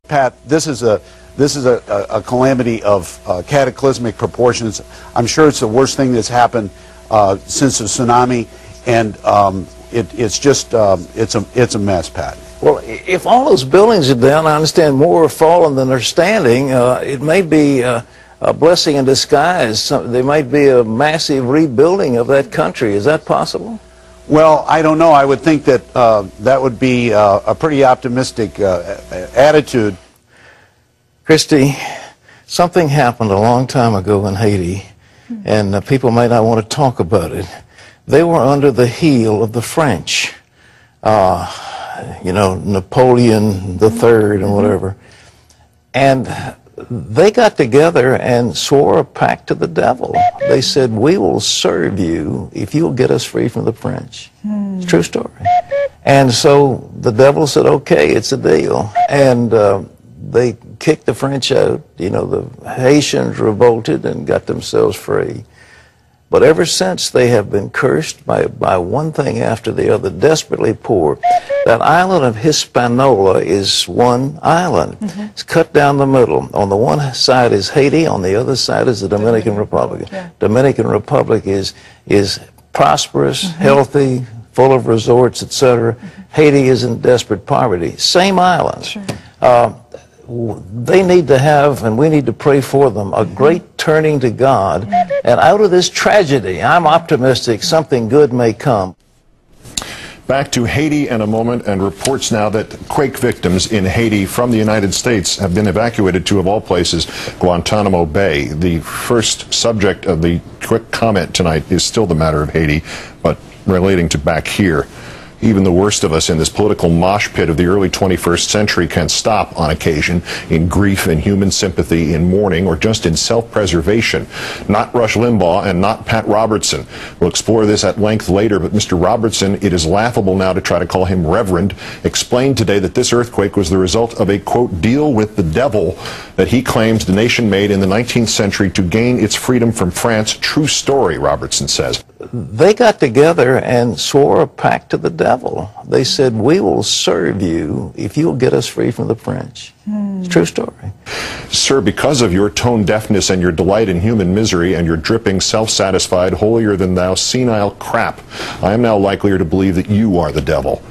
Pat, this is a calamity of cataclysmic proportions. I'm sure it's the worst thing that's happened since the tsunami, and it's a mess, Pat. Well, if all those buildings are down, I understand more are fallen than are standing. It may be a blessing in disguise. There might be a massive rebuilding of that country. Is that possible? Well, I don't know. I would think that that would be a pretty optimistic attitude. Christy, something happened a long time ago in Haiti, and people may not want to talk about it. They were under the heel of the French, you know, Napoleon III and whatever. And they got together and swore a pact to the devil. They said, we will serve you if you'll get us free from the French. It's a true story. And so the devil said, okay, it's a deal. And they kicked the French out. You know, the Haitians revolted and got themselves free. But ever since, they have been cursed by one thing after the other, desperately poor. That island of Hispaniola is one island. It's cut down the middle. On the one side is Haiti, on the other side is the Dominican Republic. Dominican Republic is prosperous, healthy, full of resorts, etc. Haiti is in desperate poverty. Same island. They need to have, and we need to pray for them, a great turning to God. And out of this tragedy, I'm optimistic something good may come. Back to Haiti in a moment, and reports now that quake victims in Haiti from the United States have been evacuated to, of all places, Guantanamo Bay. The first subject of the quick comment tonight is still the matter of Haiti, but relating to back here. Even the worst of us in this political mosh pit of the early 21st century can stop on occasion in grief and human sympathy, in mourning, or just in self-preservation. Not Rush Limbaugh and not Pat Robertson. We'll explore this at length later, but Mr. Robertson, it is laughable now to try to call him Reverend, explained today that this earthquake was the result of a, quote, deal with the devil that he claims the nation made in the 19th century to gain its freedom from France. True story, Robertson says. They got together and swore a pact to the devil. They said, we will serve you if you'll get us free from the French. It's a true story. Sir, because of your tone deafness and your delight in human misery and your dripping, self-satisfied, holier-than-thou, senile crap, I am now likelier to believe that you are the devil.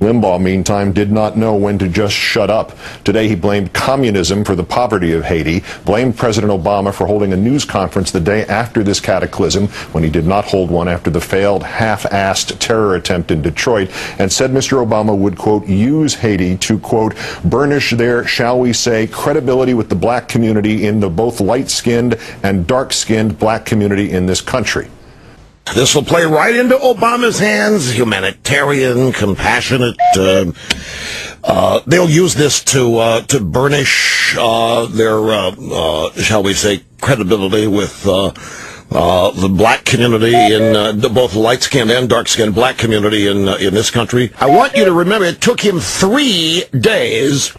Limbaugh, meantime, did not know when to just shut up. Today he blamed communism for the poverty of Haiti, blamed President Obama for holding a news conference the day after this cataclysm, when he did not hold one after the failed, half-assed terror attempt in Detroit, and said Mr. Obama would, quote, use Haiti to, quote, burnish their, shall we say, credibility with the black community in the both light-skinned and dark-skinned black community in this country. This will play right into Obama's hands, humanitarian, compassionate. They'll use this to burnish their, shall we say, credibility with the black community in both light-skinned and dark-skinned black community in this country. I want you to remember it took him 3 days.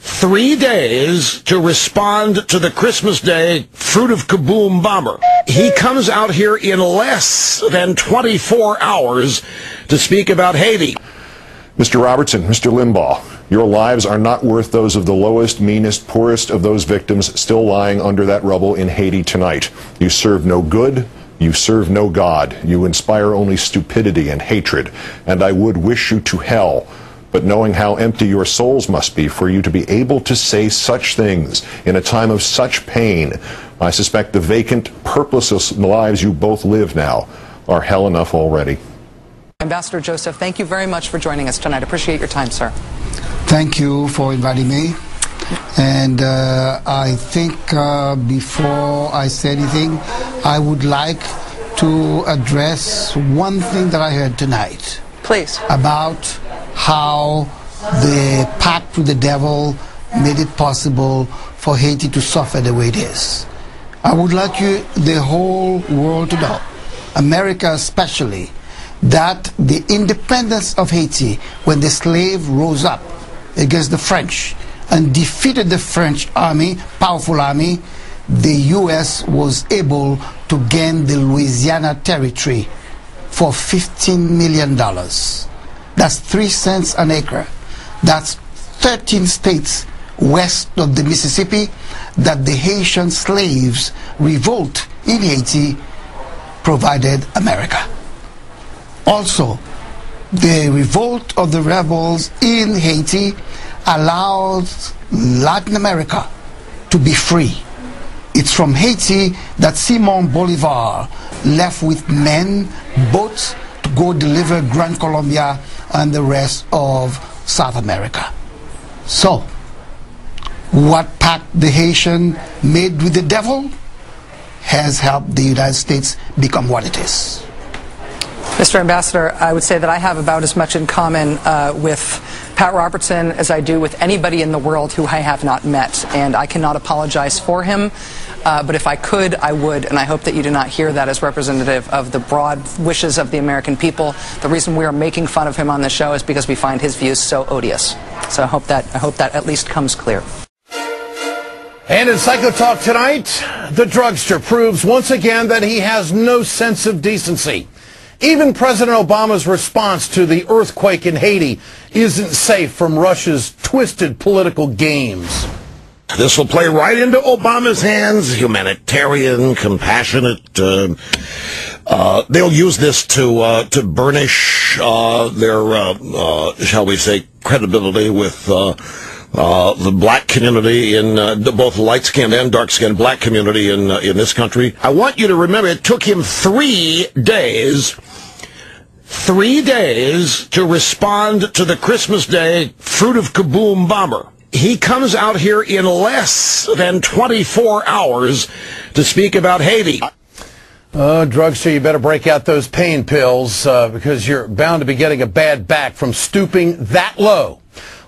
3 days to respond to the Christmas Day Fruit of Kaboom bomber. He comes out here in less than 24 hours to speak about Haiti. Mr. Robertson, Mr. Limbaugh, your lives are not worth those of the lowest, meanest, poorest of those victims still lying under that rubble in Haiti tonight. You serve no good. You serve no God. You inspire only stupidity and hatred. And I would wish you to hell. But knowing how empty your souls must be for you to be able to say such things in a time of such pain, I suspect the vacant, purposeless lives you both live now are hell enough already. Ambassador Joseph, thank you very much for joining us tonight. Appreciate your time, sir. Thank you for inviting me. And I think before I say anything, I would like to address one thing that I heard tonight. Please. About how the pact with the devil made it possible for Haiti to suffer the way it is. I would like the whole world to know, America especially, that the independence of Haiti, when the slave rose up against the French and defeated the French army, powerful army, the U.S. was able to gain the Louisiana territory for $15 million. That's 3 cents an acre. That's 13 states west of the Mississippi that the Haitian slaves revolt in Haiti provided America. Also, the revolt of the rebels in Haiti allowed Latin America to be free. It's from Haiti that Simon Bolivar left with men, boats, to go deliver Gran Colombia and the rest of South America. So, what pact the Haitian made with the devil has helped the United States become what it is. Mr. Ambassador, I would say that I have about as much in common with Pat Robertson as I do with anybody in the world who I have not met, and I cannot apologize for him, but if I could, I would, and I hope that you do not hear that as representative of the broad wishes of the American people. The reason we are making fun of him on the show is because we find his views so odious. So I hope that at least comes clear. And in Psycho Talk tonight, the drugster proves once again that he has no sense of decency. Even President Obama's response to the earthquake in Haiti isn't safe from Russia's twisted political games. This will play right into Obama's hands. Humanitarian, compassionate. They'll use this to burnish their, shall we say, credibility with the black community in both light-skinned and dark-skinned black community in this country. I want you to remember it took him 3 days to respond to the Christmas Day Fruit of Kaboom bomber. He comes out here in less than 24 hours to speak about Haiti. Drugster, you better break out those pain pills because you're bound to be getting a bad back from stooping that low.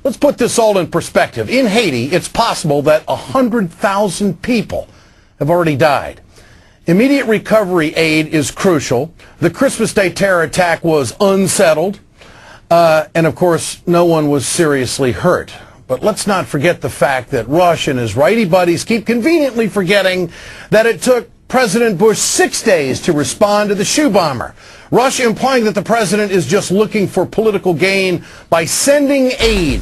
Let's put this all in perspective. In Haiti, it's possible that 100,000 people have already died. Immediate recovery aid is crucial. The Christmas Day terror attack was unsettled. And, of course, no one was seriously hurt. But let's not forget the fact that Rush and his righty buddies keep conveniently forgetting that it took President Bush 6 days to respond to the shoe bomber. Rush implying that the president is just looking for political gain by sending aid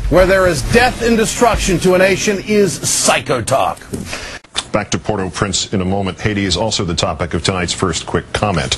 where there is death and destruction to a nation is Psycho Talk. Back to Port-au-Prince in a moment. Haiti is also the topic of tonight's first quick comment.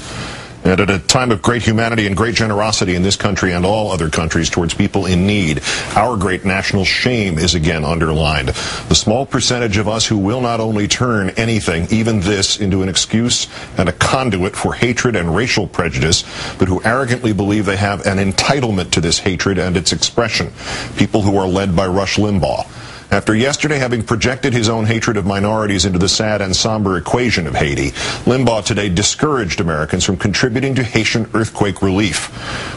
And at a time of great humanity and great generosity in this country and all other countries towards people in need, our great national shame is again underlined. The small percentage of us who will not only turn anything, even this, into an excuse and a conduit for hatred and racial prejudice, but who arrogantly believe they have an entitlement to this hatred and its expression. People who are led by Rush Limbaugh. After yesterday having projected his own hatred of minorities into the sad and somber equation of Haiti, Limbaugh today discouraged Americans from contributing to Haitian earthquake relief.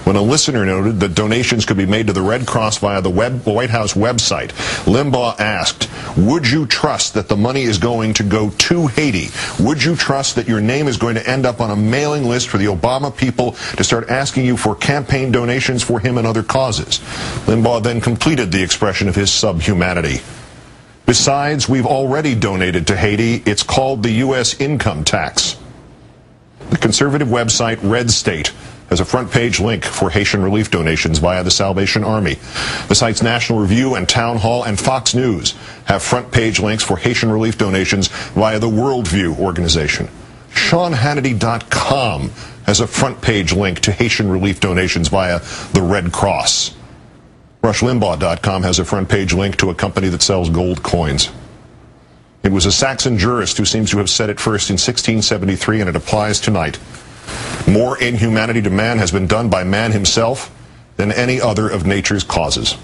When a listener noted that donations could be made to the Red Cross via the White House website, Limbaugh asked, would you trust that the money is going to go to Haiti? Would you trust that your name is going to end up on a mailing list for the Obama people to start asking you for campaign donations for him and other causes? Limbaugh then completed the expression of his subhumanity. Besides, we've already donated to Haiti. It's called the U.S. income tax. The conservative website Red State has a front-page link for Haitian relief donations via the Salvation Army. The site's National Review and Town Hall and Fox News have front-page links for Haitian relief donations via the Worldview organization. SeanHannity.com has a front-page link to Haitian relief donations via the Red Cross. RushLimbaugh.com has a front-page link to a company that sells gold coins. It was a Saxon jurist who seems to have said it first in 1673, and it applies tonight. More inhumanity to man has been done by man himself than any other of nature's causes.